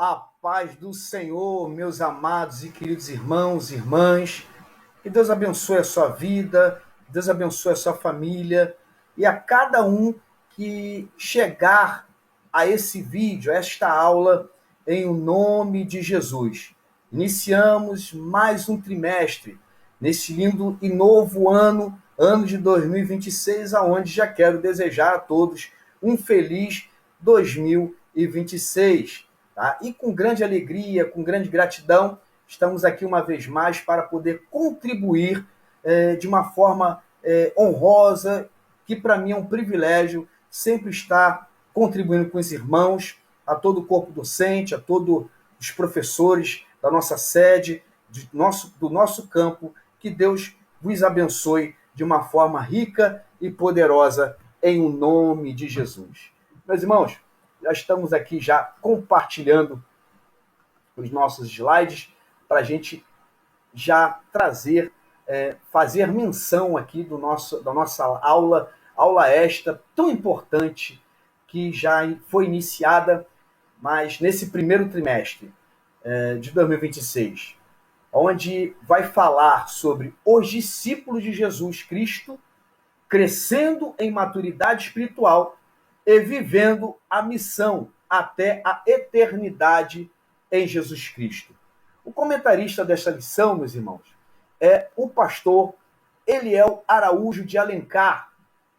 A paz do Senhor, meus amados e queridos irmãos e irmãs. Que Deus abençoe a sua vida, Deus abençoe a sua família e a cada um que chegar a esse vídeo, a esta aula, em o nome de Jesus. Iniciamos mais um trimestre nesse lindo e novo ano de 2026, aonde já quero desejar a todos um feliz 2026. Tá? E com grande alegria, com grande gratidão, estamos aqui uma vez mais para poder contribuir de uma forma honrosa, que para mim é um privilégio sempre estar contribuindo com os irmãos, a todo o corpo docente, a todos os professores da nossa sede, do nosso campo. Que Deus vos abençoe de uma forma rica e poderosa, em o nome de Jesus. Meus irmãos, já estamos aqui já compartilhando os nossos slides para a gente já trazer, fazer menção aqui da nossa aula esta tão importante que já foi iniciada, mas nesse primeiro trimestre de 2026, onde vai falar sobre os discípulos de Jesus Cristo crescendo em maturidade espiritual e vivendo a missão até a eternidade em Jesus Cristo. O comentarista desta lição, meus irmãos, é o pastor Eliel Araújo de Alencar,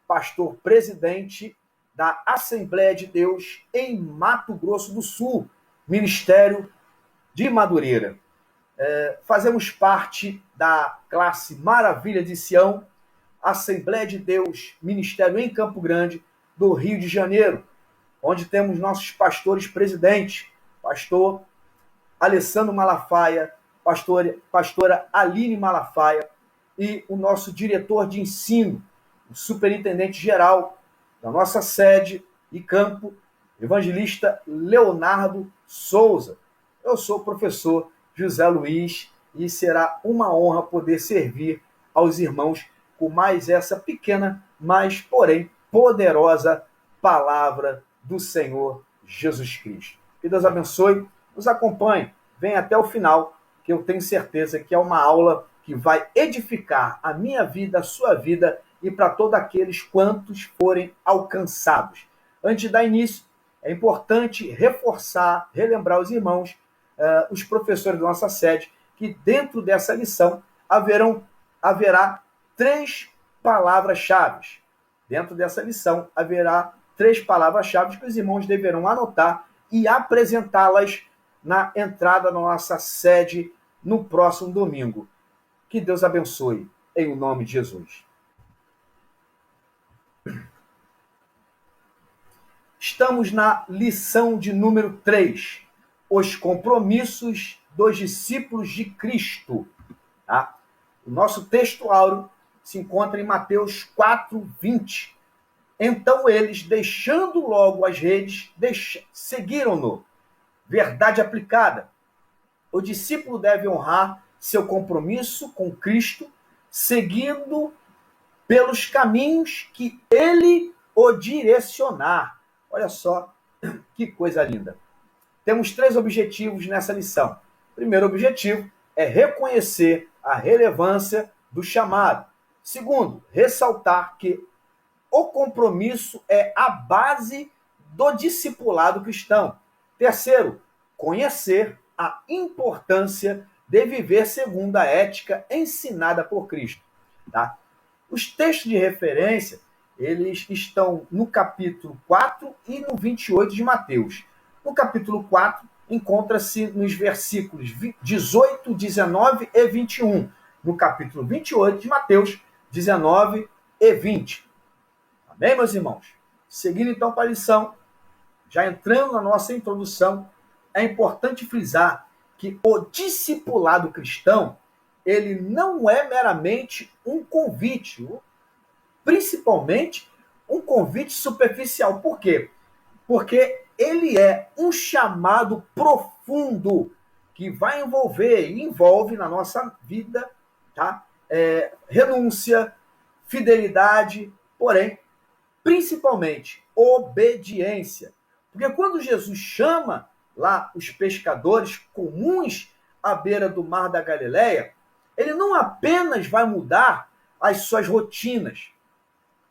pastor presidente da Assembleia de Deus em Mato Grosso do Sul, Ministério de Madureira. Fazemos parte da classe Maravilha de Sião, Assembleia de Deus, Ministério em Campo Grande, do Rio de Janeiro, onde temos nossos pastores presidentes, pastor Alessandro Malafaia, pastora Aline Malafaia, e o nosso diretor de ensino, o superintendente-geral da nossa sede e campo, evangelista Leonardo Souza. Eu sou o professor José Luiz e será uma honra poder servir aos irmãos com mais essa pequena, mas porém poderosa palavra do Senhor Jesus Cristo. Que Deus abençoe, nos acompanhe, venha até o final, que eu tenho certeza que é uma aula que vai edificar a minha vida, a sua vida e para todos aqueles quantos forem alcançados. Antes de dar início, é importante reforçar, relembrar os irmãos, os professores da nossa sede, que dentro dessa lição haverá 3 palavras-chave. Dentro dessa lição haverá 3 palavras-chave que os irmãos deverão anotar e apresentá-las na entrada da nossa sede no próximo domingo. Que Deus abençoe, em o nome de Jesus. Estamos na lição de número 3, os compromissos dos discípulos de Cristo. Tá? O nosso texto áureo se encontra em Mateus 4:20. Então eles, deixando logo as redes, seguiram-no. Verdade aplicada. O discípulo deve honrar seu compromisso com Cristo, seguindo pelos caminhos que ele o direcionar. Olha só que coisa linda. Temos 3 objetivos nessa lição. O primeiro objetivo é reconhecer a relevância do chamado. Segundo, ressaltar que o compromisso é a base do discipulado cristão. Terceiro, conhecer a importância de viver segundo a ética ensinada por Cristo. Tá? Os textos de referência, eles estão no capítulo 4 e no 28 de Mateus. No capítulo 4, encontra-se nos versículos 18, 19 e 21. No capítulo 28 de Mateus, 19 e 20. Amém, meus irmãos? Seguindo então para a lição, já entrando na nossa introdução, é importante frisar que o discipulado cristão, ele não é meramente um convite, principalmente um convite superficial. Por quê? Porque ele é um chamado profundo que vai envolver e envolve na nossa vida, tá? Renúncia, fidelidade, porém, principalmente obediência. Porque quando Jesus chama lá os pescadores comuns à beira do mar da Galileia, ele não apenas vai mudar as suas rotinas,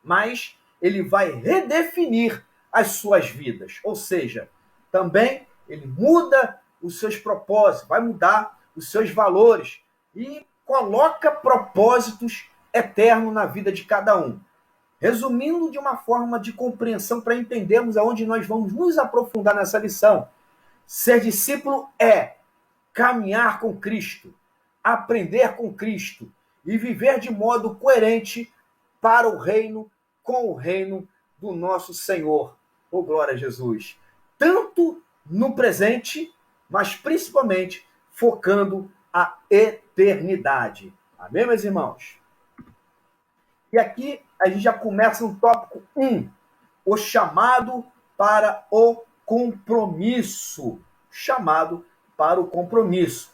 mas ele vai redefinir as suas vidas. Ou seja, também ele muda os seus propósitos, vai mudar os seus valores e coloca propósitos eternos na vida de cada um. Resumindo de uma forma de compreensão para entendermos aonde nós vamos nos aprofundar nessa lição. Ser discípulo é caminhar com Cristo, aprender com Cristo e viver de modo coerente para o reino, com o reino do nosso Senhor. Oh, glória a Jesus. Tanto no presente, mas principalmente focando a eternidade. Amém, meus irmãos? E aqui a gente já começa no tópico 1, o chamado para o compromisso. Chamado para o compromisso.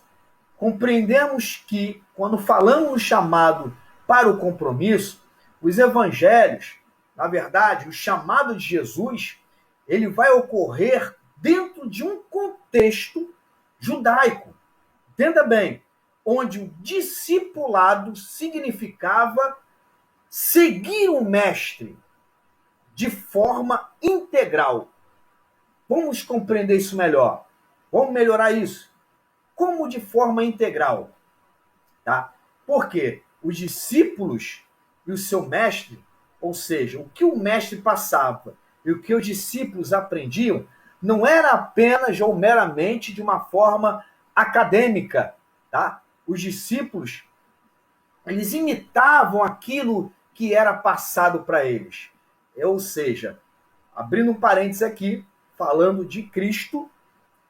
Compreendemos que, quando falamos no chamado para o compromisso, os evangelhos, na verdade, o chamado de Jesus, ele vai ocorrer dentro de um contexto judaico. Entenda bem, onde o discipulado significava seguir o mestre de forma integral. Vamos compreender isso melhor. Vamos melhorar isso. Como de forma integral? Tá? Porque os discípulos e o seu mestre, ou seja, o que o mestre passava e o que os discípulos aprendiam, não era apenas ou meramente de uma forma acadêmica. Tá? Os discípulos, eles imitavam aquilo que era passado para eles. Ou seja, abrindo um parênteses aqui, falando de Cristo,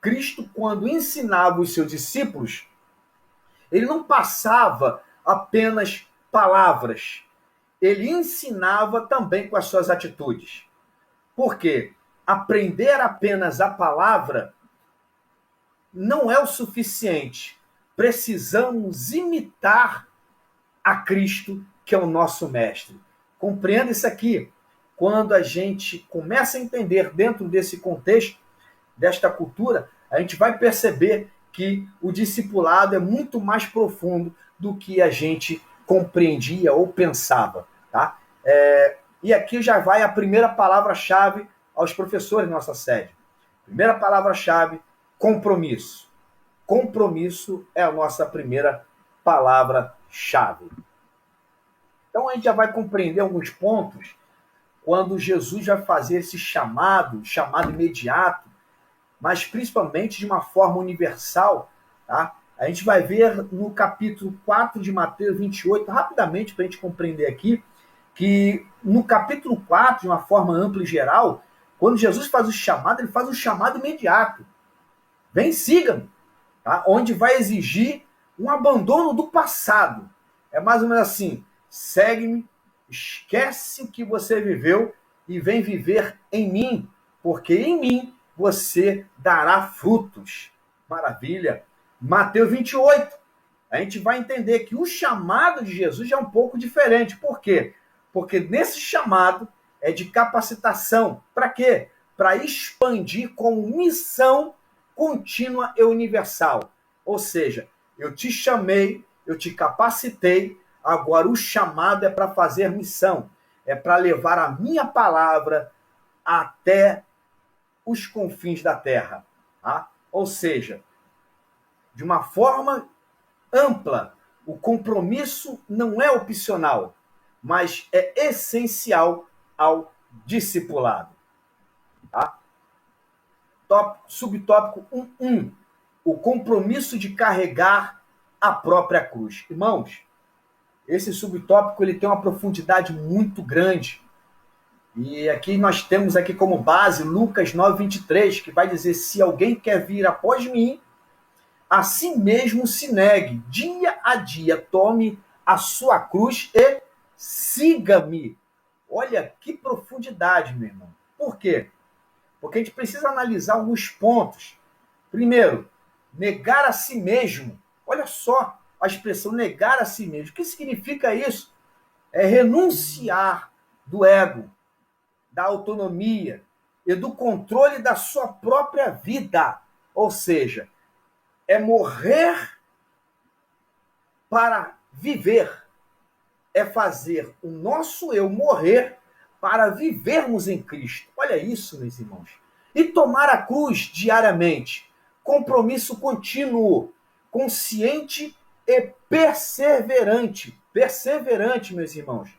Cristo, quando ensinava os seus discípulos, ele não passava apenas palavras, ele ensinava também com as suas atitudes. Por quê? Aprender apenas a palavra não é o suficiente. Precisamos imitar a Cristo, que é o nosso mestre. Compreenda isso aqui. Quando a gente começa a entender dentro desse contexto, desta cultura, a gente vai perceber que o discipulado é muito mais profundo do que a gente compreendia ou pensava. Tá? E aqui já vai a primeira palavra-chave aos professores da nossa sede. Primeira palavra-chave, compromisso. Compromisso é a nossa primeira palavra-chave. Então a gente já vai compreender alguns pontos quando Jesus vai fazer esse chamado imediato, mas principalmente de uma forma universal. Tá? A gente vai ver no capítulo 4 de Mateus 28, rapidamente para a gente compreender aqui, que no capítulo 4, de uma forma ampla e geral, quando Jesus faz o chamado, ele faz um chamado imediato. Vem, siga-me. Tá? Onde vai exigir um abandono do passado. É mais ou menos assim, segue-me, esquece o que você viveu e vem viver em mim, porque em mim você dará frutos. Maravilha. Mateus 28. A gente vai entender que o chamado de Jesus é um pouco diferente. Por quê? Porque nesse chamado é de capacitação. Para quê? Para expandir como missão contínua e universal. Ou seja, eu te chamei, eu te capacitei, agora o chamado é para fazer missão. É para levar a minha palavra até os confins da terra. Tá? Ou seja, de uma forma ampla, o compromisso não é opcional, mas é essencial ao discipulado. Tá? Subtópico 1.1. O compromisso de carregar a própria cruz. Irmãos, esse subtópico ele tem uma profundidade muito grande. E aqui nós temos aqui como base Lucas 9:23, que vai dizer: se alguém quer vir após mim, a si mesmo se negue, dia a dia tome a sua cruz e siga-me. Olha que profundidade, meu irmão. Por quê? Porque a gente precisa analisar alguns pontos. Primeiro, negar a si mesmo. Olha só a expressão negar a si mesmo. O que significa isso? É renunciar do ego, da autonomia e do controle da sua própria vida. Ou seja, é morrer para viver. É fazer o nosso eu morrer para vivermos em Cristo. Olha isso, meus irmãos. E tomar a cruz diariamente. Compromisso contínuo, consciente e perseverante. Perseverante, meus irmãos.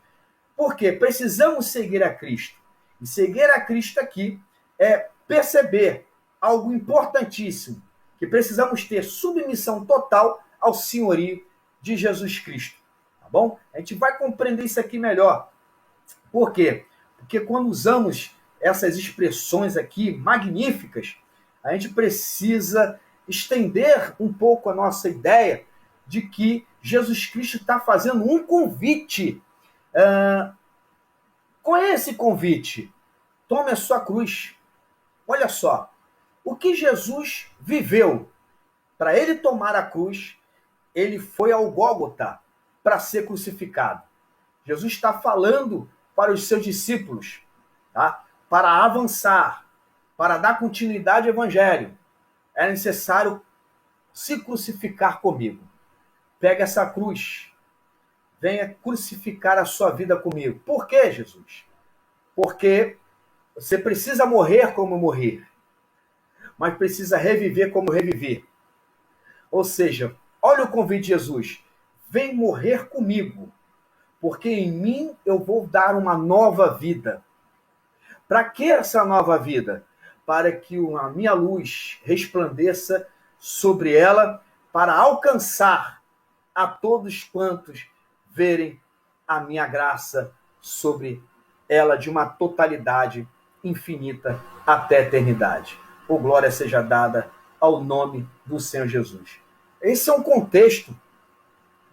Por quê? Precisamos seguir a Cristo. E seguir a Cristo aqui é perceber algo importantíssimo, que precisamos ter submissão total ao senhorio de Jesus Cristo. Tá bom? A gente vai compreender isso aqui melhor. Por quê? Porque quando usamos essas expressões aqui magníficas, a gente precisa estender um pouco a nossa ideia de que Jesus Cristo está fazendo um convite. Qual é esse convite? Tome a sua cruz. Olha só, o que Jesus viveu para ele tomar a cruz, ele foi ao Gólgota para ser crucificado. Jesus está falando para os seus discípulos, tá? Para avançar, para dar continuidade ao evangelho, é necessário se crucificar comigo. Pega essa cruz, venha crucificar a sua vida comigo. Por quê, Jesus? Porque você precisa morrer como morrer, mas precisa reviver como reviver. Ou seja, olha o convite de Jesus. Vem morrer comigo, porque em mim eu vou dar uma nova vida. Para que essa nova vida? Para que a minha luz resplandeça sobre ela, para alcançar a todos quantos verem a minha graça sobre ela de uma totalidade infinita até a eternidade. O glória seja dada ao nome do Senhor Jesus. Esse é um contexto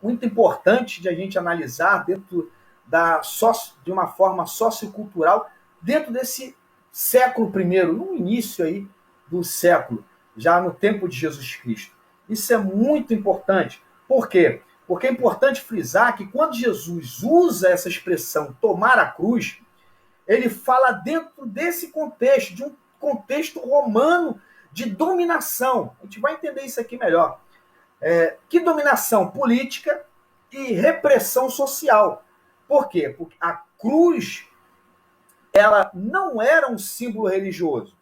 muito importante de a gente analisar dentro de uma forma sociocultural, dentro desse século I, no início aí do século, já no tempo de Jesus Cristo. Isso é muito importante. Por quê? Porque é importante frisar que quando Jesus usa essa expressão tomar a cruz, ele fala dentro desse contexto, de um contexto romano de dominação. A gente vai entender isso aqui melhor. Que dominação política e repressão social. Por quê? Porque a cruz, ela não era um símbolo religioso.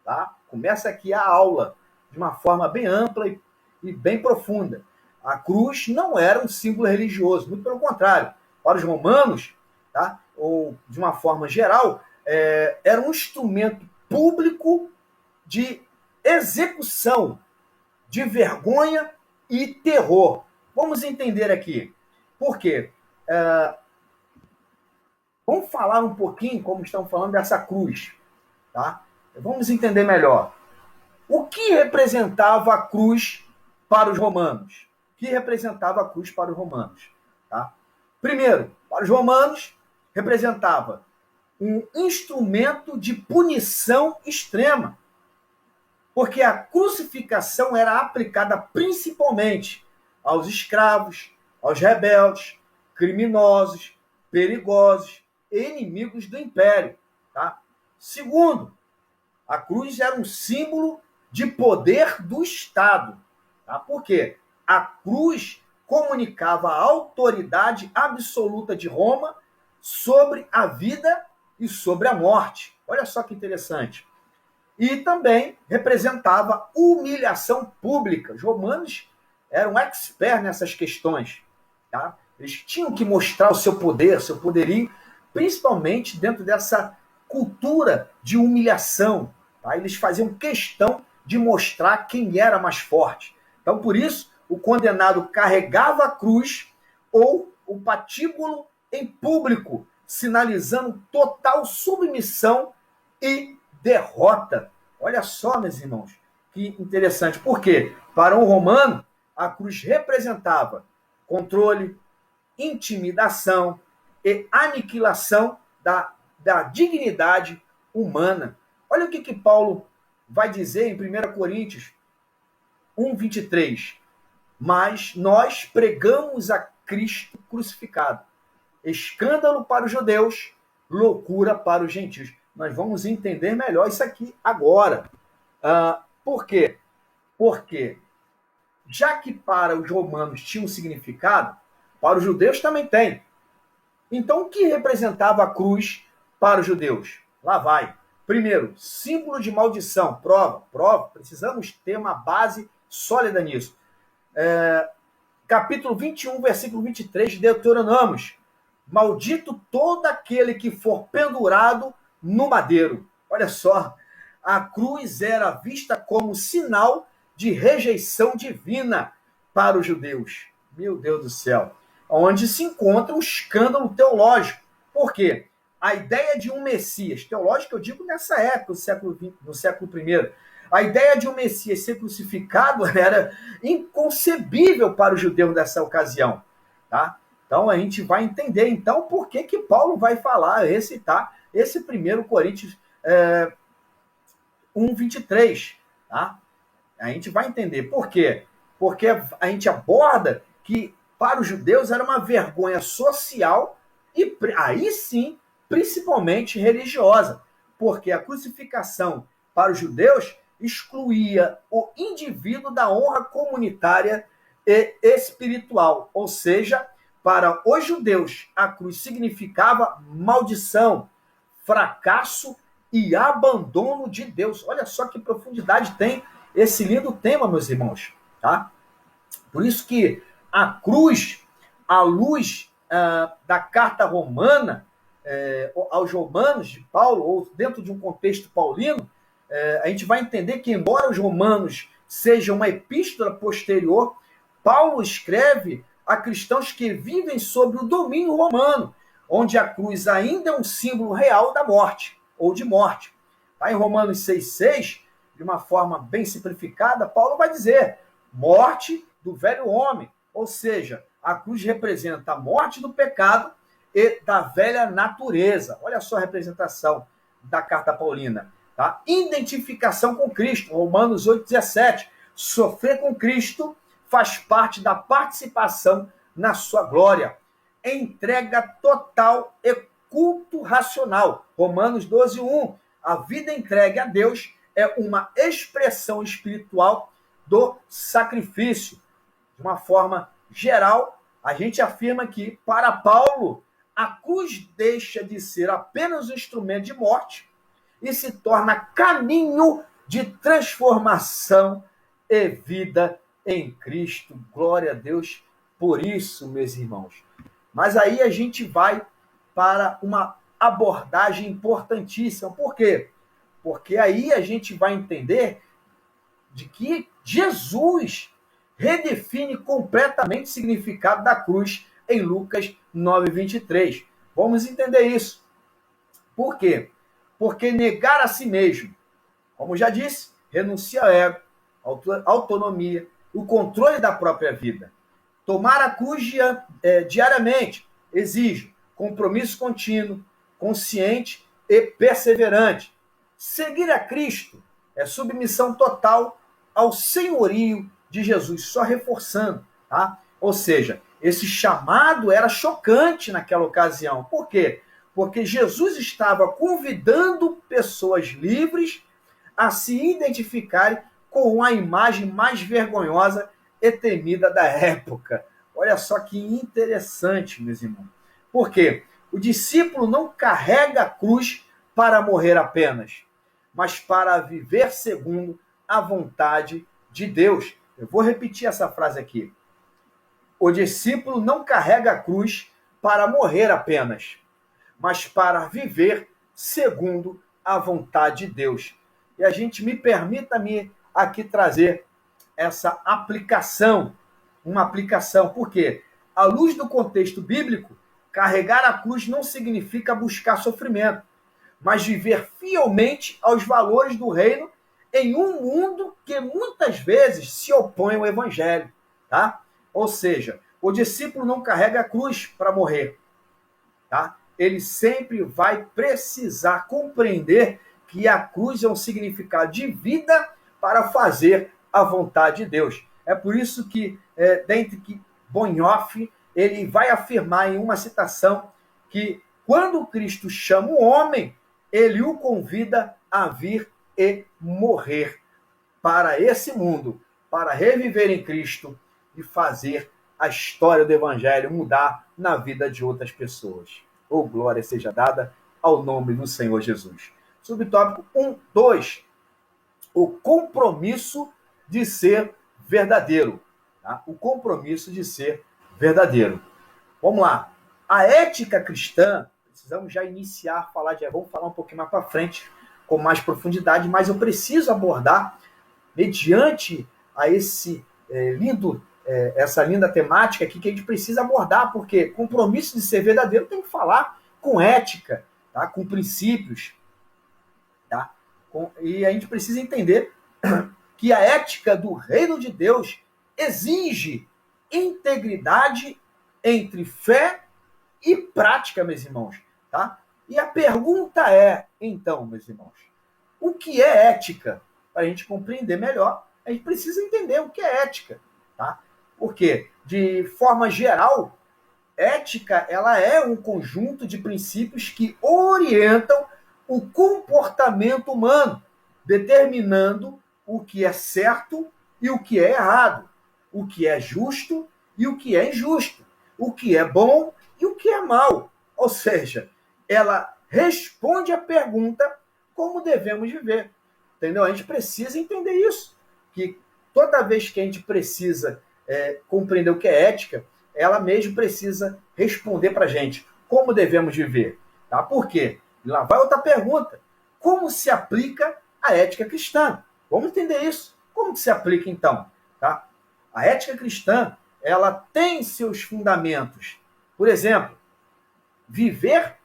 Tá? Começa aqui a aula de uma forma bem ampla e bem profunda. A cruz não era um símbolo religioso, muito pelo contrário. Para os romanos, tá? Ou de uma forma geral, era um instrumento público de execução, de vergonha e terror. Vamos entender aqui. Por quê? Vamos falar um pouquinho, como estamos falando, dessa cruz. Tá? Vamos entender melhor. O que representava a cruz para os romanos? O que representava a cruz para os romanos? Tá? Primeiro, para os romanos, representava um instrumento de punição extrema. Porque a crucificação era aplicada principalmente aos escravos, aos rebeldes, criminosos, perigosos e inimigos do império. Tá? Segundo, a cruz era um símbolo de poder do Estado. Tá? Por quê? A cruz comunicava a autoridade absoluta de Roma sobre a vida e sobre a morte. Olha só que interessante. E também representava humilhação pública. Os romanos eram experts nessas questões. Tá? Eles tinham que mostrar o seu poder, seu poderio, principalmente dentro dessa cultura de humilhação. Tá? Eles faziam questão de mostrar quem era mais forte. Então, por isso, o condenado carregava a cruz ou o patíbulo em público, sinalizando total submissão e derrota. Olha só, meus irmãos, que interessante. Por quê? Para um romano, a cruz representava controle, intimidação e aniquilação da dignidade humana. Olha o que Paulo vai dizer em 1 Coríntios 1:23. Mas nós pregamos a Cristo crucificado, escândalo para os judeus, loucura para os gentios. Nós vamos entender melhor isso aqui agora. Por quê? Por quê? Já que para os romanos tinha um significado, para os judeus também tem. Então, o que representava a cruz para os judeus? Lá vai. Primeiro, símbolo de maldição. Prova. Precisamos ter uma base sólida nisso. Capítulo 21, versículo 23 de Deuteronômio. Maldito todo aquele que for pendurado no madeiro. Olha só, a cruz era vista como sinal de rejeição divina para os judeus. Meu Deus do céu. Onde se encontra um escândalo teológico. Por quê? A ideia de um Messias, teológico eu digo nessa época, no século I, a ideia de um Messias ser crucificado era inconcebível para o judeu nessa ocasião. Tá? Então a gente vai entender então por que Paulo vai falar, recitar esse 1 Coríntios 1:23. Tá? A gente vai entender por quê. Porque a gente aborda que para os judeus era uma vergonha social e aí sim, principalmente religiosa. Porque a crucificação para os judeus excluía o indivíduo da honra comunitária e espiritual. Ou seja, para os judeus, a cruz significava maldição, fracasso e abandono de Deus. Olha só que profundidade tem esse lindo tema, meus irmãos. Tá? Por isso que a cruz, à luz da carta romana, aos romanos de Paulo, ou dentro de um contexto paulino, a gente vai entender que, embora os romanos sejam uma epístola posterior, Paulo escreve a cristãos que vivem sob o domínio romano, onde a cruz ainda é um símbolo real da morte, ou de morte. Tá? Em Romanos 6,6, de uma forma bem simplificada, Paulo vai dizer: morte do velho homem, ou seja, a cruz representa a morte do pecado e da velha natureza. Olha só a representação da carta paulina. Tá? Identificação com Cristo, Romanos 8,17. Sofrer com Cristo faz parte da participação na sua glória. Entrega total e culto racional, Romanos 12,1. A vida entregue a Deus é uma expressão espiritual do sacrifício. De uma forma geral, a gente afirma que, para Paulo, a cruz deixa de ser apenas um instrumento de morte e se torna caminho de transformação e vida em Cristo. Glória a Deus por isso, meus irmãos. Mas aí a gente vai para uma abordagem importantíssima. Por quê? Porque aí a gente vai entender de que Jesus redefine completamente o significado da cruz em Lucas 9:23. Vamos entender isso. Por quê? Porque negar a si mesmo, como já disse, renuncia ao ego, autonomia, o controle da própria vida. Tomar a cruz diariamente exige compromisso contínuo, consciente e perseverante. Seguir a Cristo é submissão total ao senhorio de Jesus, só reforçando. Tá? Ou seja, esse chamado era chocante naquela ocasião. Por quê? Porque Jesus estava convidando pessoas livres a se identificarem com a imagem mais vergonhosa e temida da época. Olha só que interessante, meus irmãos. Por quê? O discípulo não carrega a cruz para morrer apenas, mas para viver segundo a vontade de Deus. Eu vou repetir essa frase aqui. O discípulo não carrega a cruz para morrer apenas, mas para viver segundo a vontade de Deus. E a gente permita-me aqui trazer essa aplicação, uma aplicação. Por quê? À luz do contexto bíblico, carregar a cruz não significa buscar sofrimento, mas viver fielmente aos valores do reino em um mundo que muitas vezes se opõe ao evangelho. Tá? Ou seja, o discípulo não carrega a cruz para morrer. Tá? Ele sempre vai precisar compreender que a cruz é um significado de vida para fazer a vontade de Deus. É por isso que, dentre que Bonhoeffer, ele vai afirmar em uma citação que quando Cristo chama o homem, ele o convida a vir e morrer para esse mundo para reviver em Cristo e fazer a história do Evangelho mudar na vida de outras pessoas. Glória seja dada ao nome do Senhor Jesus. Subtópico 1, 2. O compromisso de ser verdadeiro. Tá? O compromisso de ser verdadeiro. Vamos lá. A ética cristã, precisamos já iniciar a falar, vamos falar um pouquinho mais para frente, com mais profundidade, mas eu preciso abordar, mediante a essa linda temática aqui, que a gente precisa abordar, porque compromisso de ser verdadeiro tem que falar com ética, tá? Com princípios. Tá? E a gente precisa entender que a ética do reino de Deus exige integridade entre fé e prática, meus irmãos. Tá? E a pergunta é, então, meus irmãos, o que é ética? Para a gente compreender melhor, a gente precisa entender o que é ética. Tá? Porque, de forma geral, ética ela é um conjunto de princípios que orientam o comportamento humano, determinando o que é certo e o que é errado, o que é justo e o que é injusto, o que é bom e o que é mal. Ou seja, ela responde à pergunta como devemos viver. Entendeu? A gente precisa entender isso, que toda vez que a gente precisa compreender o que é ética, ela mesmo precisa responder para a gente como devemos viver. Tá? Por quê? E lá vai outra pergunta. Como se aplica a ética cristã? Vamos entender isso. Como se aplica, então? Tá? A ética cristã, ela tem seus fundamentos. Por exemplo, viver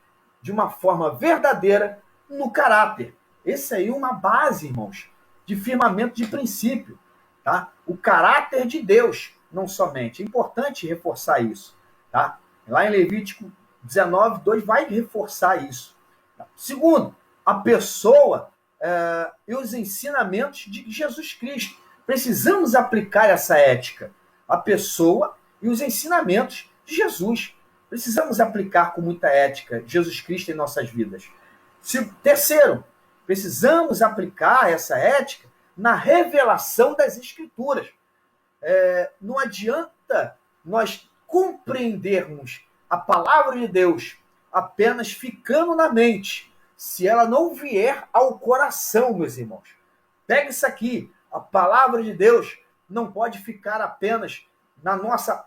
de uma forma verdadeira no caráter. Esse aí é uma base, irmãos, de firmamento de princípio. Tá? O caráter de Deus, não somente. É importante reforçar isso. Tá? Lá em Levítico 19, 2 vai reforçar isso. Segundo, a pessoa e os ensinamentos de Jesus Cristo. Precisamos aplicar essa ética. A pessoa e os ensinamentos de Jesus. Precisamos aplicar com muita ética Jesus Cristo em nossas vidas. Terceiro, precisamos aplicar essa ética na revelação das Escrituras. Não adianta nós compreendermos a palavra de Deus apenas ficando na mente, se ela não vier ao coração, meus irmãos. Pega isso aqui, a palavra de Deus não pode ficar apenas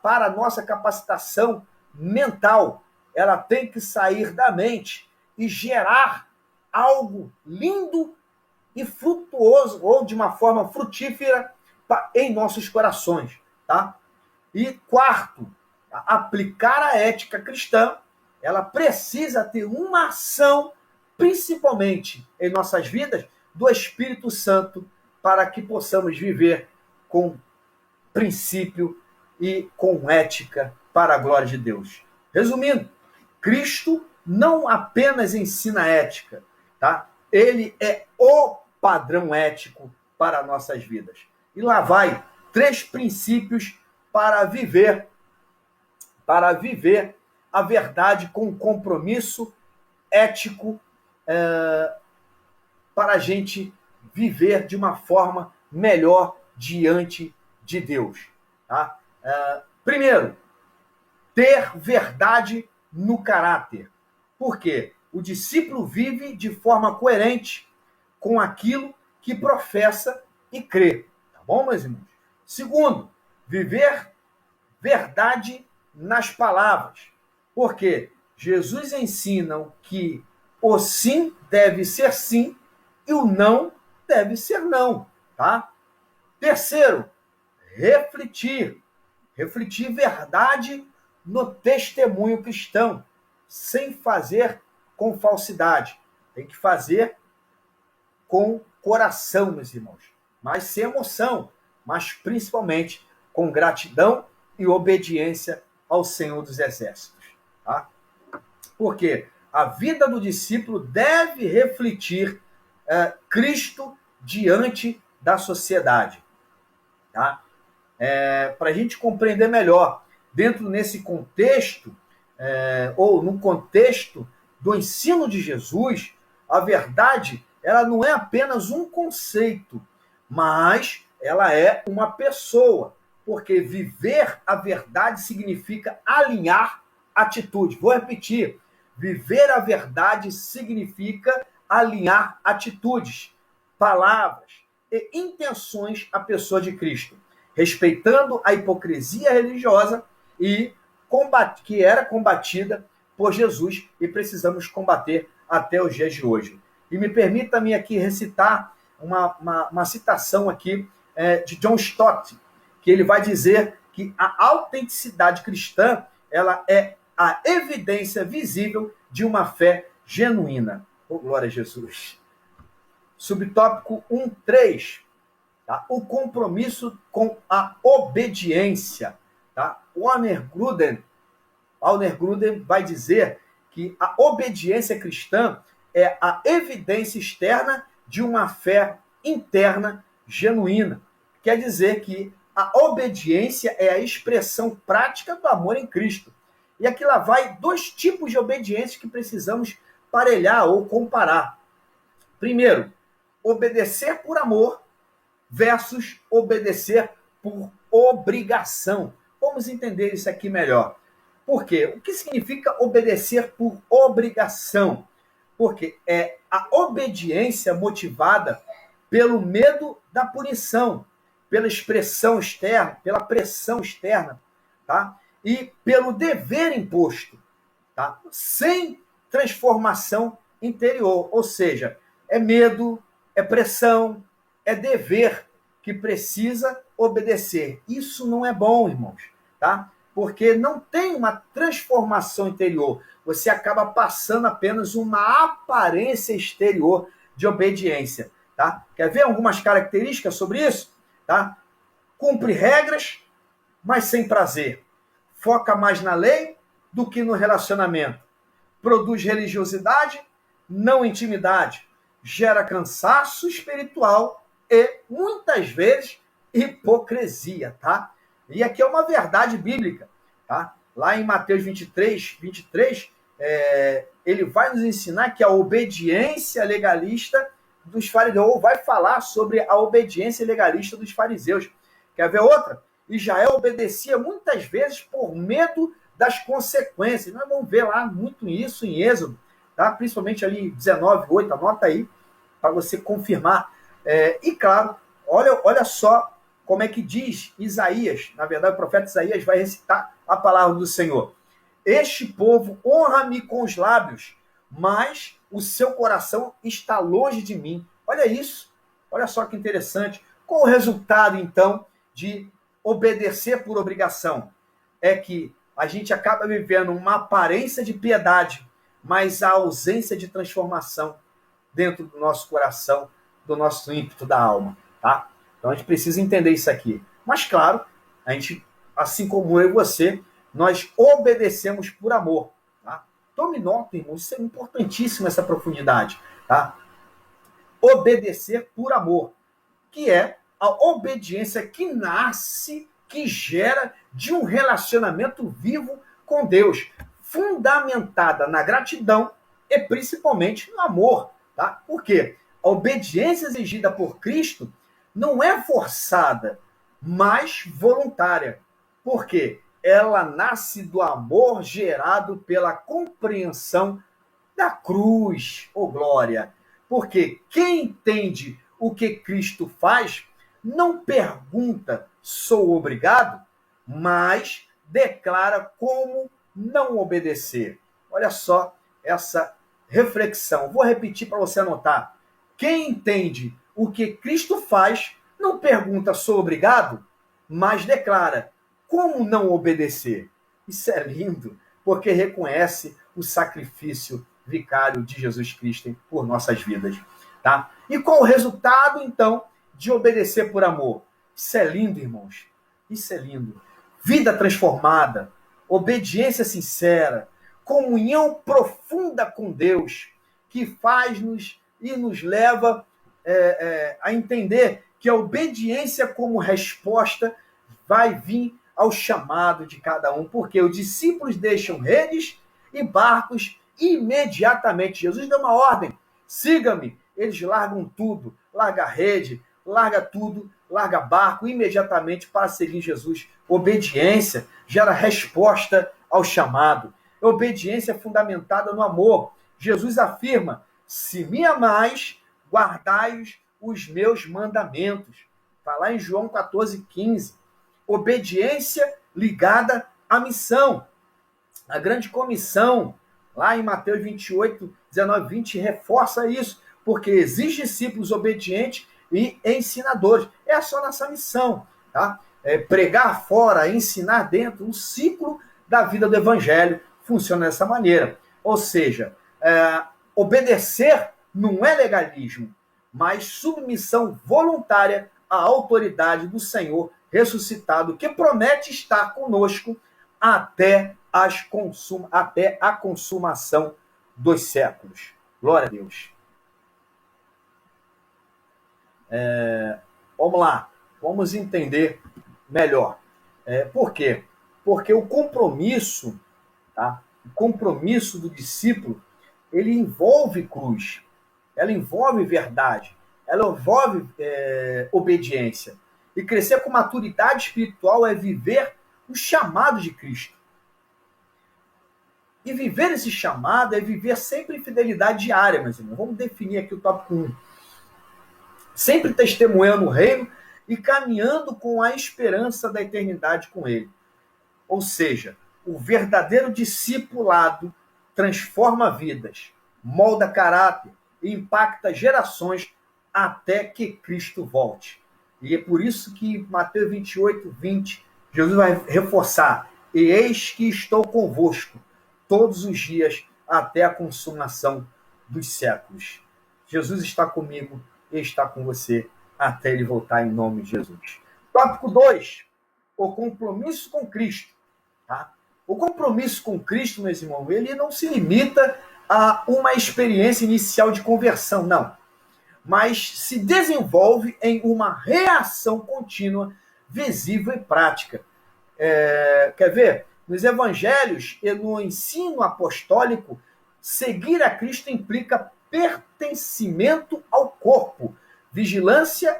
para a nossa capacitação mental. Ela tem que sair da mente e gerar algo lindo e frutuoso, ou de uma forma frutífera em nossos corações. Tá? E quarto, aplicar a ética cristã, ela precisa ter uma ação, principalmente em nossas vidas, do Espírito Santo, para que possamos viver com princípio e com ética para a glória de Deus. Resumindo, Cristo não apenas ensina ética, tá? Ele é o padrão ético para nossas vidas. E lá vai 3 princípios para viver a verdade com compromisso ético, para a gente viver de uma forma melhor diante de Deus. Tá? Primeiro, ter verdade no caráter. Por quê? O discípulo vive de forma coerente com aquilo que professa e crê. Tá bom, meus irmãos? Segundo, viver verdade nas palavras. Porque Jesus ensina que o sim deve ser sim e o não deve ser não. Tá? Terceiro, refletir. Refletir verdade no testemunho cristão, sem fazer com falsidade. Tem que fazer com coração, meus irmãos. Mas sem emoção, mas principalmente com gratidão e obediência ao Senhor dos Exércitos. Tá? Porque a vida do discípulo deve refletir Cristo diante da sociedade. Tá? Para a gente compreender melhor, dentro nesse contexto, ou no contexto do ensino de Jesus, a verdade ela não é apenas um conceito, mas ela é uma pessoa, porque viver a verdade significa alinhar atitude. Vou repetir. Viver a verdade significa alinhar atitudes, palavras e intenções à pessoa de Cristo, respeitando a hipocrisia religiosa e que era combatida por Jesus e precisamos combater até os dias de hoje. E me permita-me aqui recitar uma citação aqui de John Stott, que ele vai dizer que a autenticidade cristã ela é a evidência visível de uma fé genuína. Oh, glória a Jesus. Subtópico 1.3. Tá? O compromisso com a obediência. Tá? Walter Grudem vai dizer que a obediência cristã é a evidência externa de uma fé interna genuína. Quer dizer que a obediência é a expressão prática do amor em Cristo. E aqui lá vai dois tipos de obediência que precisamos parelhar ou comparar. Primeiro, obedecer por amor versus obedecer por obrigação. Vamos entender isso aqui melhor. Por quê? O que significa obedecer por obrigação? Porque é a obediência motivada pelo medo da punição, pela expressão externa, pela pressão externa, tá? E pelo dever imposto, tá? Sem transformação interior. Ou seja, é medo, é pressão, é dever que precisa obedecer. Isso não é bom, irmãos, tá? Porque não tem uma transformação interior. Você acaba passando apenas uma aparência exterior de obediência, tá? Quer ver algumas características sobre isso? Tá? Cumpre regras, mas sem prazer. Foca mais na lei do que no relacionamento. Produz religiosidade, não intimidade. Gera cansaço espiritual e, muitas vezes, hipocrisia, tá? E aqui é uma verdade bíblica, tá? Lá em Mateus 23, ele vai nos ensinar que a obediência legalista dos fariseus, ou vai falar sobre a obediência legalista dos fariseus. Quer ver outra? Israel obedecia muitas vezes por medo das consequências. Nós vamos ver lá muito isso em Êxodo, tá? Principalmente ali 19:8, anota aí, para você confirmar. E claro, olha só como é que diz Isaías. Na verdade, o profeta Isaías vai recitar a palavra do Senhor. Este povo honra-me com os lábios, mas o seu coração está longe de mim. Olha isso. Olha só que interessante. Qual o resultado, então, de obedecer por obrigação? É que a gente acaba vivendo uma aparência de piedade, mas a ausência de transformação dentro do nosso coração, do nosso ímpeto da alma, tá? Então a gente precisa entender isso aqui. Mas claro, a gente, assim como eu e você, nós obedecemos por amor, tá? Tome nota, irmão, isso é importantíssimo, essa profundidade, tá? Obedecer por amor, que é a obediência que nasce, que gera de um relacionamento vivo com Deus, fundamentada na gratidão e principalmente no amor, tá? Por quê? A obediência exigida por Cristo não é forçada, mas voluntária. Por quê? Ela nasce do amor gerado pela compreensão da cruz, ô glória. Porque quem entende o que Cristo faz, não pergunta, sou obrigado, mas declara como não obedecer. Olha só essa reflexão. Vou repetir para você anotar. Quem entende o que Cristo faz, não pergunta, sou obrigado, mas declara como não obedecer. Isso é lindo, porque reconhece o sacrifício vicário de Jesus Cristo por nossas vidas. Tá? E qual o resultado, então, de obedecer por amor? Isso é lindo, irmãos. Isso é lindo. Vida transformada, obediência sincera, comunhão profunda com Deus, que faz-nos e nos leva a entender que a obediência como resposta vai vir ao chamado de cada um, porque os discípulos deixam redes e barcos imediatamente. Jesus deu uma ordem, siga-me. Eles largam tudo, larga a rede, larga tudo larga barco imediatamente para seguir Jesus. Obediência gera resposta ao chamado. Obediência é fundamentada no amor. Jesus afirma: se me amais, guardai os meus mandamentos. Está lá em João 14,15. Obediência ligada à missão. A grande comissão, lá em Mateus 28, 19, 20, reforça isso, porque exige discípulos obedientes e ensinadores. É só nessa missão, tá? Pregar fora, ensinar dentro, o ciclo da vida do evangelho funciona dessa maneira. Ou seja, obedecer não é legalismo, mas submissão voluntária à autoridade do Senhor ressuscitado, que promete estar conosco até a consumação dos séculos. Glória a Deus. Vamos lá, vamos entender melhor. Por quê? Porque o compromisso, tá? O compromisso do discípulo, ele envolve cruz, ela envolve verdade, ela envolve obediência. E crescer com maturidade espiritual é viver o chamado de Cristo. E viver esse chamado é viver sempre em fidelidade diária, meus irmãos. Vamos definir aqui o tópico 1. Sempre testemunhando o reino e caminhando com a esperança da eternidade com ele. Ou seja, o verdadeiro discipulado transforma vidas, molda caráter e impacta gerações até que Cristo volte. E é por isso que Mateus 28, 20, Jesus vai reforçar: e eis que estou convosco todos os dias até a consumação dos séculos. Jesus está comigo e está com você até ele voltar, em nome de Jesus. Tópico 2, o compromisso com Cristo. Tá? O compromisso com Cristo, meus irmãos, ele não se limita a uma experiência inicial de conversão, não. Mas se desenvolve em uma reação contínua, visível e prática. Quer ver? Nos evangelhos e no ensino apostólico, seguir a Cristo implica pertencimento ao corpo, vigilância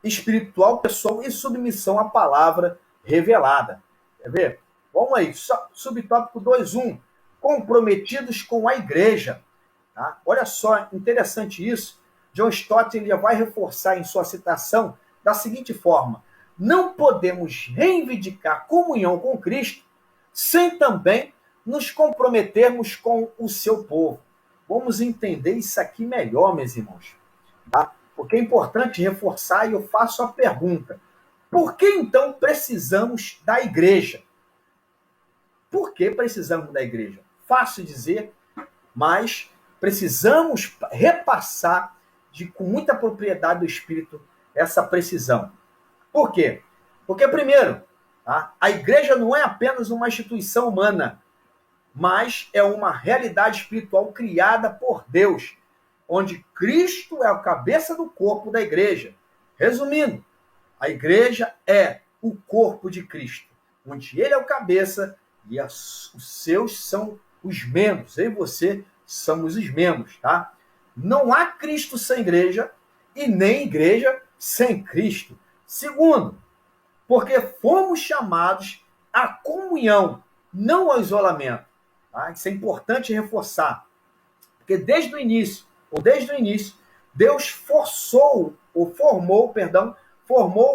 espiritual, pessoal e submissão à palavra revelada. Quer ver? Vamos aí, subtópico 2.1, comprometidos com a igreja. Tá? Olha só, interessante isso. John Stott ele vai reforçar em sua citação da seguinte forma: não podemos reivindicar comunhão com Cristo sem também nos comprometermos com o seu povo. Vamos entender isso aqui melhor, meus irmãos. Tá? Porque é importante reforçar, e eu faço a pergunta: por que então precisamos da igreja? Por que precisamos da igreja? Fácil dizer, mas precisamos repassar com muita propriedade do Espírito essa precisão. Por quê? Porque, primeiro, tá? A igreja não é apenas uma instituição humana, mas é uma realidade espiritual criada por Deus, onde Cristo é a cabeça do corpo da igreja. Resumindo, a igreja é o corpo de Cristo, onde ele é o cabeça e os seus são os membros. Eu e você somos os membros, tá? Não há Cristo sem igreja e nem igreja sem Cristo. Segundo, porque fomos chamados à comunhão, não ao isolamento. Tá? Isso é importante reforçar. Porque desde o início, Deus formou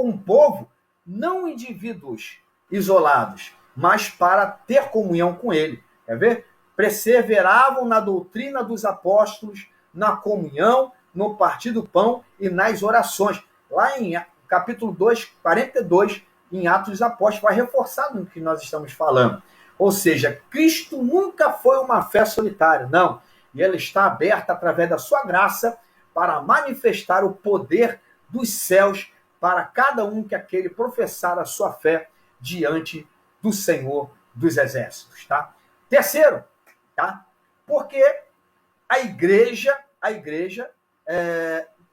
um povo, não indivíduos isolados, mas para ter comunhão com ele. Quer ver? Perseveravam na doutrina dos apóstolos, na comunhão, no partir do pão e nas orações. Lá em capítulo 2, 42, em Atos dos Apóstolos, vai reforçar no que nós estamos falando. Ou seja, Cristo nunca foi uma fé solitária, não. E ela está aberta através da sua graça para manifestar o poder dos céus para cada um que aquele professar a sua fé diante do Senhor dos Exércitos. Tá? Terceiro, tá? Porque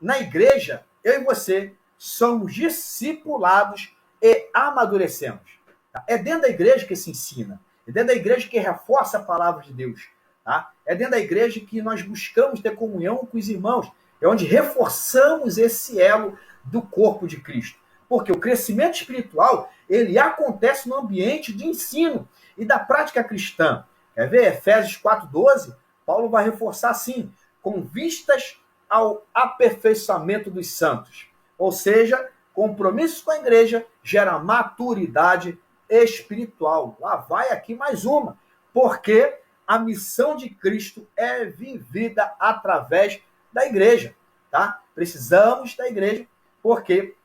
na igreja, eu e você somos discipulados e amadurecemos. Tá? É dentro da igreja que se ensina. É dentro da igreja que reforça a palavra de Deus. Tá? É dentro da igreja que nós buscamos ter comunhão com os irmãos. É onde reforçamos esse elo do corpo de Cristo. Porque o crescimento espiritual, ele acontece no ambiente de ensino e da prática cristã. Quer ver? Efésios 4,12, Paulo vai reforçar assim, com vistas ao aperfeiçoamento dos santos. Ou seja, compromisso com a igreja gera maturidade espiritual. Lá vai aqui mais uma. Porque a missão de Cristo é vivida através da igreja. Tá? Precisamos da igreja porque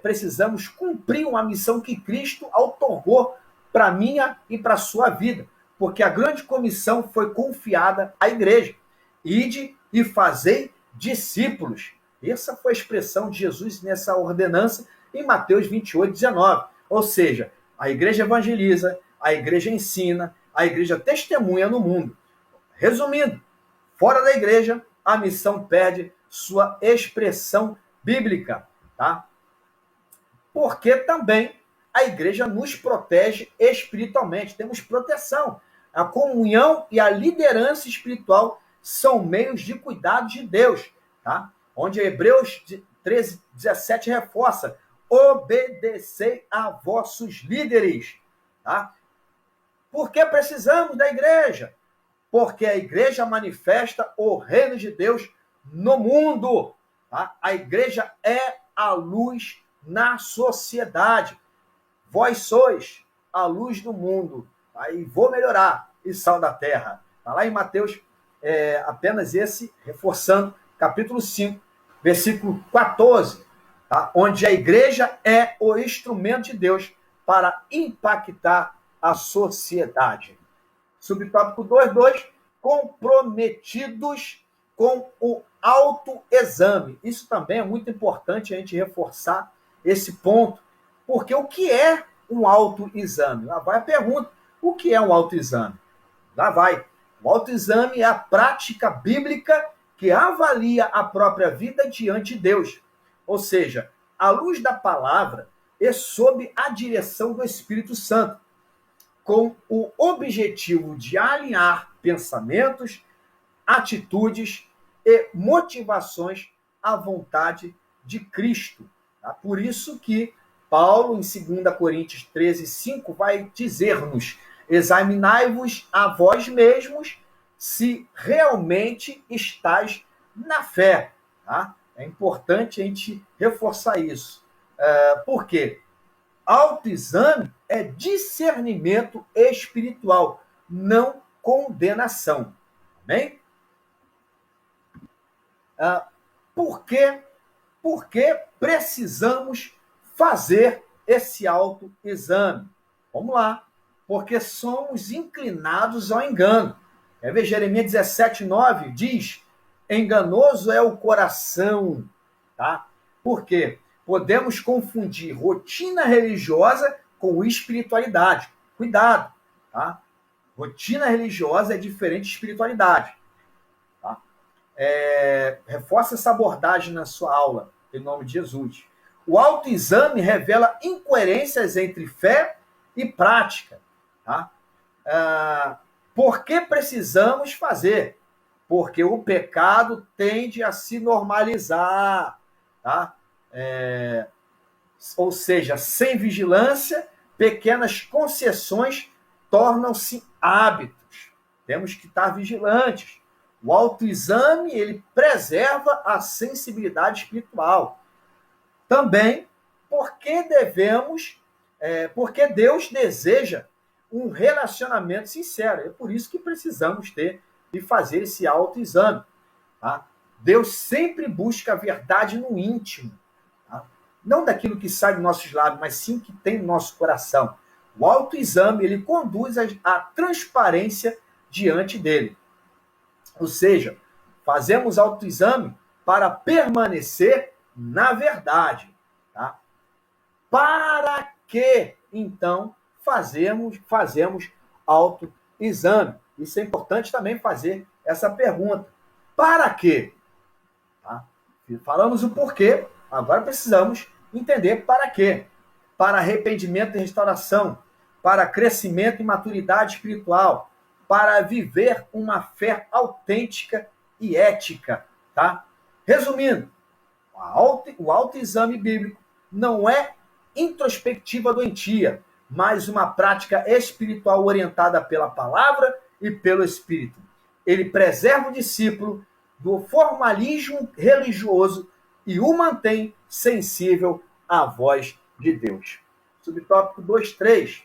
precisamos cumprir uma missão que Cristo outorgou para a minha e para a sua vida. Porque a grande comissão foi confiada à igreja. Ide e fazei discípulos. Essa foi a expressão de Jesus nessa ordenança em Mateus 28,19. Ou seja, a igreja evangeliza, a igreja ensina, a igreja testemunha no mundo. Resumindo, fora da igreja, a missão perde sua expressão bíblica. Tá? Porque também a igreja nos protege espiritualmente. Temos proteção. A comunhão e a liderança espiritual são meios de cuidado de Deus. Tá? Onde Hebreus 13:17 reforça: obedecei a vossos líderes. Tá? Por que precisamos da igreja? Porque a igreja manifesta o reino de Deus no mundo. Tá? A igreja é a luz na sociedade. Vós sois a luz do mundo. Tá? E vou melhorar. E sal da terra. Está lá em Mateus, apenas esse, reforçando, capítulo 5, versículo 14. Tá? Onde a igreja é o instrumento de Deus para impactar a sociedade. Subtópico 2.2, comprometidos com o autoexame. Isso também é muito importante a gente reforçar esse ponto, porque o que é um autoexame? Lá vai a pergunta, o que é um autoexame? Lá vai. O autoexame é a prática bíblica que avalia a própria vida diante de Deus. Ou seja, à luz da palavra e sob a direção do Espírito Santo, com o objetivo de alinhar pensamentos, atitudes e motivações à vontade de Cristo. Tá? Por isso que Paulo, em 2 Coríntios 13:5, vai dizer-nos: examinai-vos a vós mesmos se realmente estáis na fé. Tá? É importante a gente reforçar isso. Por quê? Autoexame é discernimento espiritual, não condenação. Amém? Por que precisamos fazer esse autoexame? Vamos lá. Porque somos inclinados ao engano. Jeremias 17:9 diz: enganoso é o coração. Tá? Por quê? Podemos confundir rotina religiosa com espiritualidade. Cuidado, tá? Rotina religiosa é diferente de espiritualidade. Tá? Reforça essa abordagem na sua aula, em nome de Jesus. O autoexame revela incoerências entre fé e prática. Tá? Por que precisamos fazer? Porque o pecado tende a se normalizar. Tá? Ou seja, sem vigilância, pequenas concessões tornam-se hábitos. Temos que estar vigilantes. O autoexame, ele preserva a sensibilidade espiritual. Também porque Deus deseja um relacionamento sincero. É por isso que precisamos ter e fazer esse autoexame. Tá? Deus sempre busca a verdade no íntimo. Tá? Não daquilo que sai dos nossos lábios, mas sim que tem no nosso coração. O autoexame, ele conduz à transparência diante dele. Ou seja, fazemos autoexame para permanecer na verdade. Tá? Para que, então, fazemos autoexame? Isso é importante também fazer essa pergunta. Para quê? Tá? Falamos o porquê, agora precisamos entender para quê. Para arrependimento e restauração, para crescimento e maturidade espiritual, para viver uma fé autêntica e ética. Tá? Resumindo, o autoexame bíblico não é introspectiva doentia, mas uma prática espiritual orientada pela palavra e pelo Espírito. Ele preserva o discípulo do formalismo religioso e o mantém sensível à voz de Deus. Subtópico 2.3.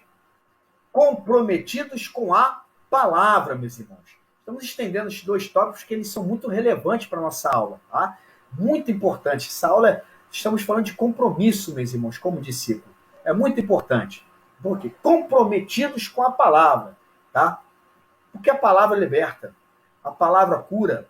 Comprometidos com a palavra, meus irmãos. Estamos estendendo esses dois tópicos que eles são muito relevantes para a nossa aula. Tá? Muito importante. Essa aula, estamos falando de compromisso, meus irmãos, como discípulo. É muito importante. Porque comprometidos com a palavra. Tá? Porque a palavra liberta. A palavra cura.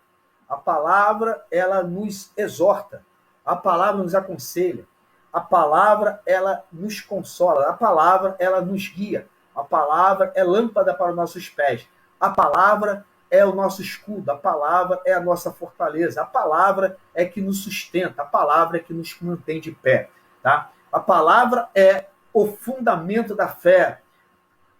A palavra, ela nos exorta. A palavra nos aconselha. A palavra, ela nos consola. A palavra, ela nos guia. A palavra é lâmpada para os nossos pés. A palavra é o nosso escudo. A palavra é a nossa fortaleza. A palavra é que nos sustenta. A palavra é que nos mantém de pé. Tá? A palavra é o fundamento da fé,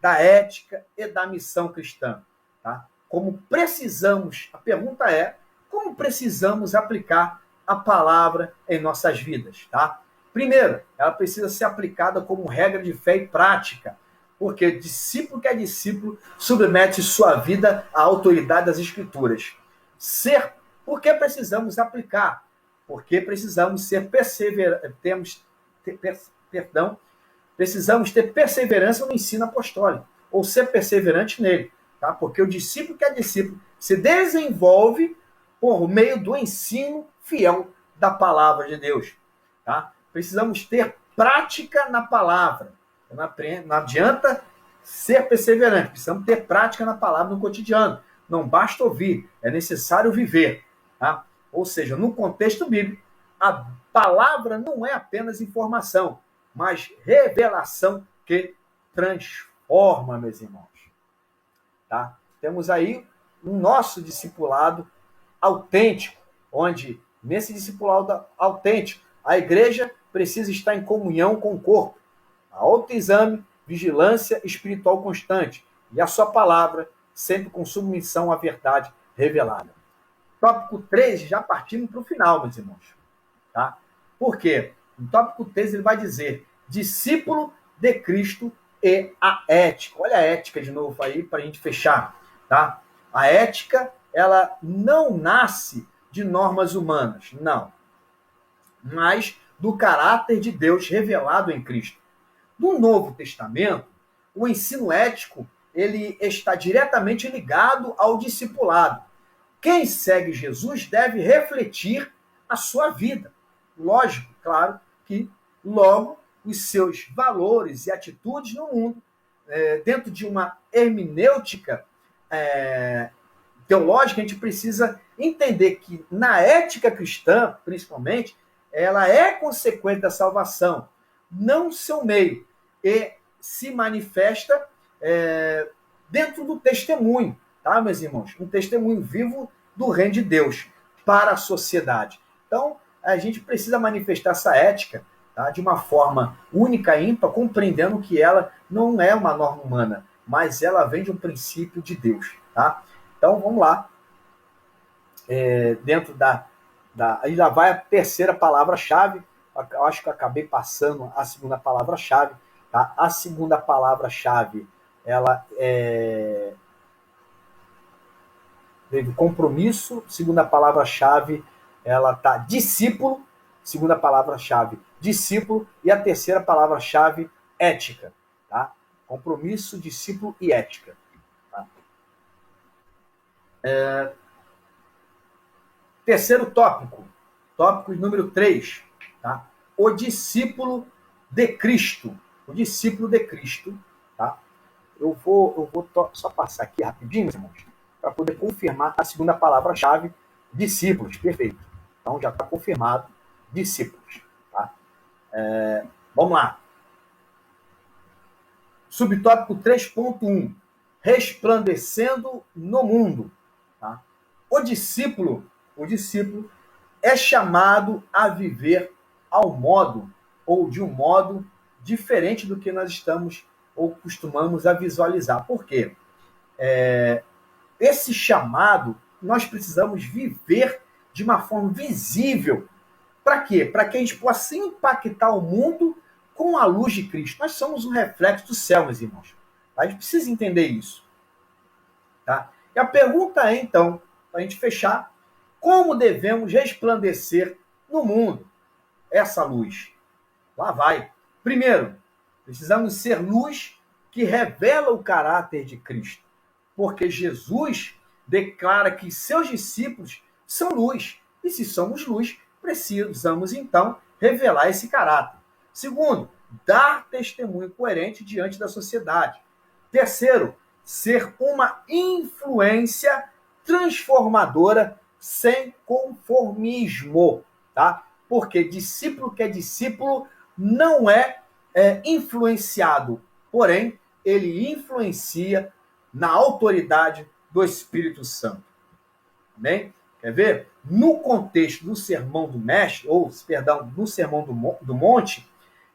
da ética e da missão cristã. Tá? Como precisamos, a pergunta é, como precisamos aplicar a palavra em nossas vidas? Tá? Primeiro, ela precisa ser aplicada como regra de fé e prática. Porque discípulo que é discípulo submete sua vida à autoridade das Escrituras. Por que precisamos aplicar? Porque precisamos ser precisamos ter perseverança no ensino apostólico, ou ser perseverante nele. Tá? Porque o discípulo que é discípulo se desenvolve por meio do ensino fiel da palavra de Deus. Tá? Precisamos ter prática na palavra. Não adianta ser perseverante, precisamos ter prática na palavra no cotidiano. Não basta ouvir, é necessário viver. Tá? Ou seja, no contexto bíblico, a palavra não é apenas informação, mas revelação que transforma, meus irmãos. Tá? Temos aí o nosso discipulado autêntico, onde nesse discipulado autêntico, a igreja precisa estar em comunhão com o corpo. Autoexame, vigilância espiritual constante e a sua palavra sempre com submissão à verdade revelada. Tópico 3, já partimos para o final, meus irmãos. Tá? Por quê? No tópico 3 ele vai dizer discípulo de Cristo e a ética. Olha a ética de novo aí para a gente fechar. Tá? A ética, ela não nasce de normas humanas, não. Mas do caráter de Deus revelado em Cristo. No Novo Testamento, o ensino ético ele está diretamente ligado ao discipulado. Quem segue Jesus deve refletir a sua vida. Lógico, claro, que logo os seus valores e atitudes no mundo, dentro de uma hermenêutica teológica, a gente precisa entender que na ética cristã, principalmente, ela é consequente da salvação, não seu meio, e se manifesta dentro do testemunho, tá, meus irmãos? Um testemunho vivo do reino de Deus para a sociedade. Então, a gente precisa manifestar essa ética, tá, de uma forma única e ímpar, compreendendo que ela não é uma norma humana, mas ela vem de um princípio de Deus. Tá? Então, vamos lá. Dentro aí já vai a terceira palavra-chave. Eu acho que eu acabei passando a segunda palavra-chave. Tá? A segunda palavra-chave, ela teve compromisso. Segunda palavra-chave, ela tá discípulo. Segunda palavra-chave, discípulo. E a terceira palavra-chave, ética. Tá? Compromisso, discípulo e ética. Tá? Terceiro tópico. Tópico número 3. Tá? O discípulo de Cristo. O discípulo de Cristo. Tá? Eu vou só passar aqui rapidinho, irmãos, para poder confirmar a segunda palavra-chave, discípulos. Perfeito. Então já está confirmado, discípulos. Tá? Vamos lá. Subtópico 3.1. Resplandecendo no mundo. Tá? O discípulo é chamado a viver ao modo, ou de um modo diferente do que nós estamos ou costumamos a visualizar. Por quê? Esse chamado, nós precisamos viver de uma forma visível Para quê? Para que a gente possa impactar o mundo com a luz de Cristo. Nós somos um reflexo do céu, meus irmãos. A gente precisa entender isso. Tá? E a pergunta é, então, para a gente fechar, como devemos resplandecer no mundo essa luz? Lá vai. Primeiro, precisamos ser luz que revela o caráter de Cristo. Porque Jesus declara que seus discípulos são luz. E se somos luz, precisamos, então, revelar esse caráter. Segundo, dar testemunho coerente diante da sociedade. Terceiro, ser uma influência transformadora sem conformismo, tá? Porque discípulo que é discípulo não é influenciado, porém, ele influencia na autoridade do Espírito Santo. Amém? Quer ver? No contexto do Sermão do Mestre, ou, perdão, no Sermão do Monte,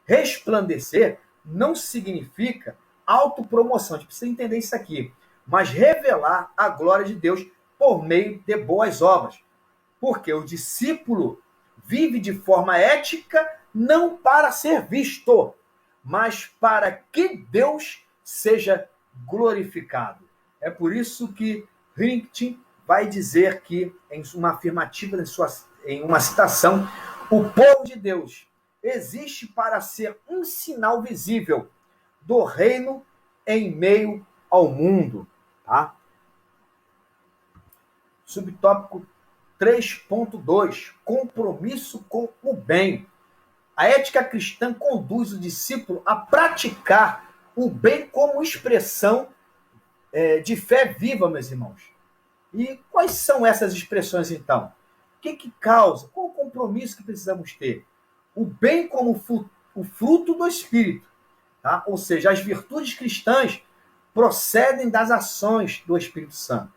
resplandecer não significa autopromoção. A gente precisa entender isso aqui. Mas revelar a glória de Deus por meio de boas obras. Porque o discípulo vive de forma ética não para ser visto, mas para que Deus seja glorificado. É por isso que Rinkin vai dizer que, em uma afirmativa, em uma citação, o povo de Deus existe para ser um sinal visível do reino em meio ao mundo. Tá? Subtópico 3.2, compromisso com o bem. A ética cristã conduz o discípulo a praticar o bem como expressão de fé viva, meus irmãos. E quais são essas expressões, então? O que causa? Qual o compromisso que precisamos ter? O bem como o fruto do Espírito. Tá? Ou seja, as virtudes cristãs procedem das ações do Espírito Santo.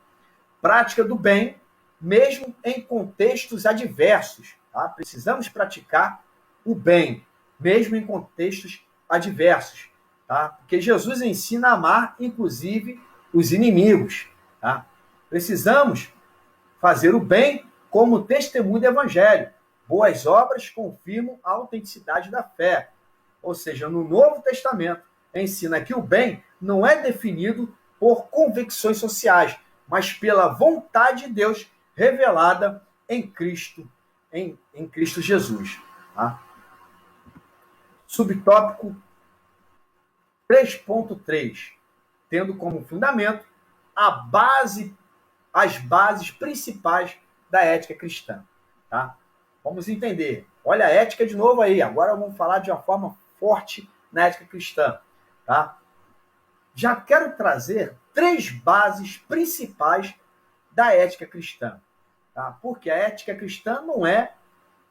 Prática do bem, mesmo em contextos adversos. Tá? Precisamos praticar o bem, mesmo em contextos adversos. Tá? Porque Jesus ensina a amar, inclusive, os inimigos. Tá? Precisamos fazer o bem como testemunho do Evangelho. Boas obras confirmam a autenticidade da fé. Ou seja, no Novo Testamento, ensina que o bem não é definido por convicções sociais, mas pela vontade de Deus revelada em Cristo, em Cristo Jesus. Tá? Subtópico 3.3, tendo como fundamento as bases principais da ética cristã. Tá? Vamos entender. Olha a ética de novo aí. Agora vamos falar de uma forma forte na ética cristã. Tá? Já quero trazer 3 bases principais da ética cristã. Tá? Porque a ética cristã não é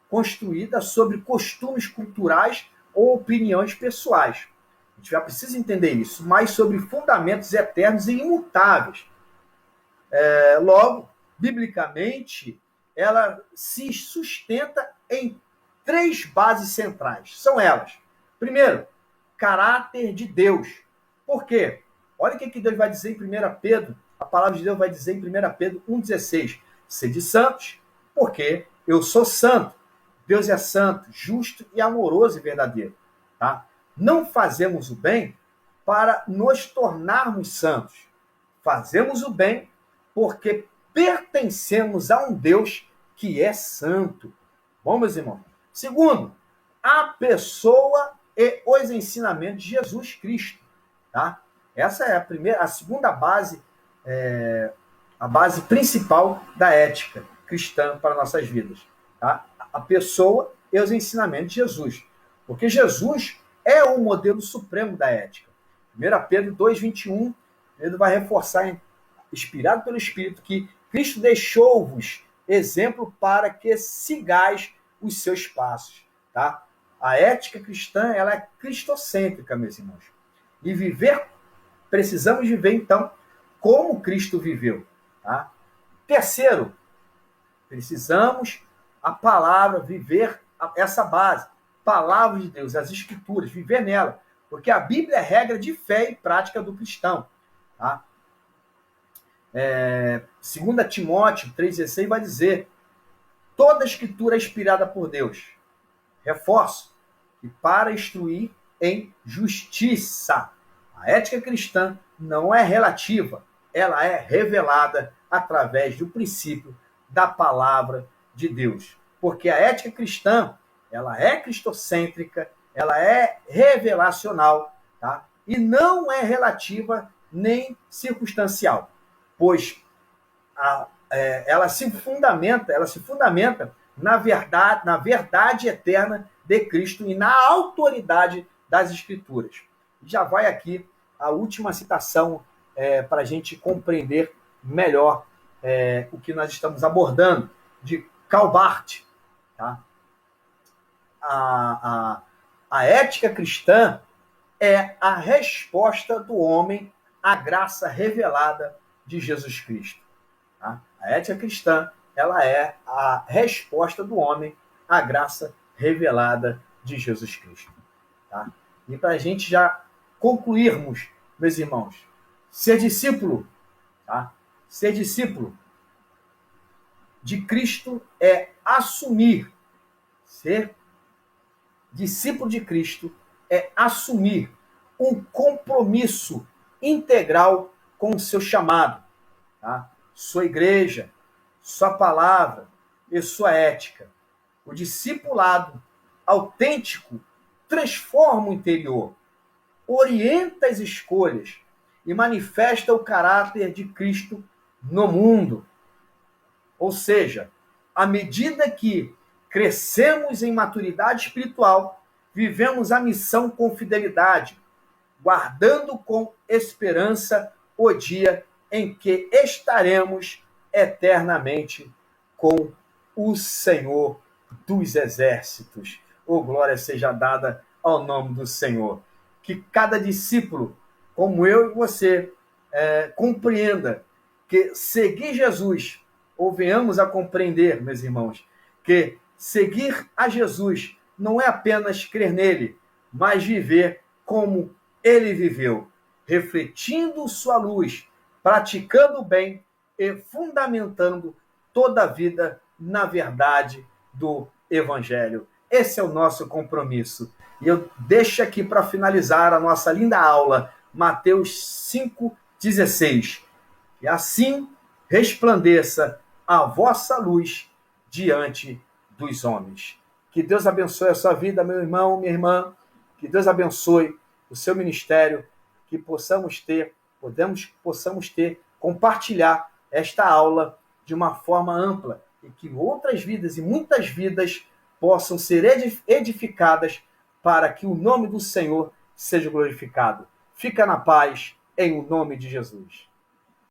construída sobre costumes culturais ou opiniões pessoais. A gente já precisa entender isso, mas sobre fundamentos eternos e imutáveis. Logo, biblicamente, ela se sustenta em 3 bases centrais. São elas. Primeiro, caráter de Deus. Por quê? Olha o que Deus vai dizer em 1 Pedro. A palavra de Deus vai dizer em 1 Pedro 1,16. Sede santos, porque eu sou santo. Deus é santo, justo e amoroso e verdadeiro. Tá? Não fazemos o bem para nos tornarmos santos. Fazemos o bem porque pertencemos a um Deus que é santo. Bom, meus irmãos? Segundo, a pessoa e os ensinamentos de Jesus Cristo. Tá? Essa é a segunda base, a base principal da ética cristã para nossas vidas. Tá? A pessoa e os ensinamentos de Jesus. Porque Jesus é o modelo supremo da ética. 1 Pedro 2,21, Pedro vai reforçar, inspirado pelo Espírito, que Cristo deixou-vos exemplo para que sigais os seus passos. Tá? A ética cristã ela é cristocêntrica, meus irmãos. E precisamos viver, então, como Cristo viveu. Tá? Terceiro, precisamos a palavra, viver essa base. Palavra de Deus, as Escrituras, viver nela. Porque a Bíblia é regra de fé e prática do cristão. Tá? 2 Timóteo 3,16 vai dizer: toda a Escritura é inspirada por Deus. Reforço que para instruir em justiça. A ética cristã não é relativa, ela é revelada através do princípio da palavra de Deus. Porque a ética cristã, ela é cristocêntrica, ela é revelacional, tá? E não é relativa nem circunstancial, pois ela se fundamenta na verdade eterna de Cristo e na autoridade das Escrituras. Já vai aqui a última citação para a gente compreender melhor o que nós estamos abordando, de Karl Barth. Tá? A ética cristã é a resposta do homem à graça revelada de Jesus Cristo. Tá? A ética cristã, ela é a resposta do homem à graça revelada de Jesus Cristo. Tá? E para a gente já concluirmos, meus irmãos, ser discípulo, tá? Ser discípulo de Cristo é assumir. Ser discípulo de Cristo é assumir um compromisso integral com o seu chamado, tá? Sua igreja, sua palavra e sua ética. O discipulado autêntico transforma o interior, orienta as escolhas e manifesta o caráter de Cristo no mundo. Ou seja, à medida que crescemos em maturidade espiritual, vivemos a missão com fidelidade, guardando com esperança o dia em que estaremos eternamente com o Senhor dos Exércitos. Glória seja dada ao nome do Senhor. Que cada discípulo, como eu e você, compreenda que seguir Jesus, ou venhamos a compreender, meus irmãos, que seguir a Jesus não é apenas crer nele, mas viver como ele viveu, refletindo sua luz, praticando o bem e fundamentando toda a vida na verdade do Evangelho. Esse é o nosso compromisso. E eu deixo aqui para finalizar a nossa linda aula, Mateus 5,16. E assim resplandeça a vossa luz diante dos homens. Que Deus abençoe a sua vida, meu irmão, minha irmã. Que Deus abençoe o seu ministério. Que possamos ter, compartilhar esta aula de uma forma ampla e que outras vidas e muitas vidas possam ser edificadas para que o nome do Senhor seja glorificado. Fica na paz, em o nome de Jesus.